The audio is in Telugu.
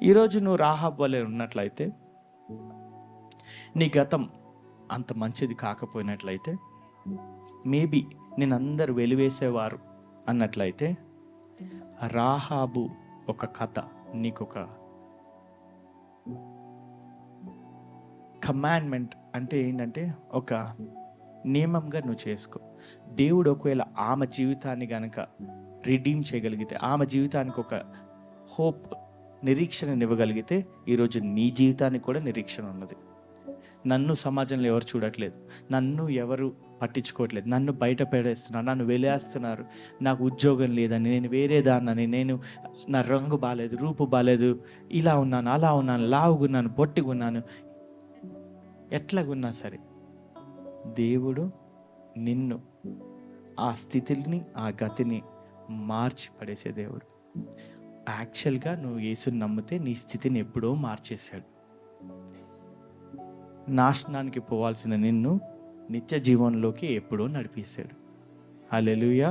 ఈరోజు నువ్వు రాహాబు వలె ఉన్నట్లయితే, నీ గతం అంత మంచిది కాకపోయినట్లయితే, మేబీ నేను అందరు వెలివేసేవారు అన్నట్లయితే, రాహాబు ఒక కథ నీకొక కమాండ్మెంట్ అంటే ఏంటంటే ఒక నియమంగా నువ్వు చేసుకో. దేవుడు ఒకవేళ ఆమె జీవితాన్ని గనక రిడీమ్ చేయగలిగితే, ఆమె జీవితానికి ఒక హోప్, నిరీక్షణనివ్వగలిగితే, ఈరోజు నీ జీవితానికి కూడా నిరీక్షణ ఉన్నది. నన్ను సమాజంలో ఎవరు చూడట్లేదు, నన్ను ఎవరు పట్టించుకోవట్లేదు, నన్ను బయట పెడేస్తున్నారు, నన్ను వెలేస్తున్నారు, నాకు ఉద్యోగం లేదని, నేను వేరే దాన్నని, నేను నా రంగు బాగాలేదు, రూపు బాగాలేదు, ఇలా ఉన్నాను, అలా ఉన్నాను, లావుగున్నాను, పొట్టిగున్నాను, ఎట్లాగున్నా సరే దేవుడు నిన్ను ఆ స్థితిని, ఆ గతిని మార్చి పడేసే దేవుడు. యాక్చువల్గా నువ్వు యేసుని నమ్మితే నీ స్థితిని ఎప్పుడో మార్చేశాడు. నాశనానికి పోవాల్సిన నిన్ను నిత్య జీవనంలోకి ఎప్పుడో నడిపేశాడు. హల్లెలూయా.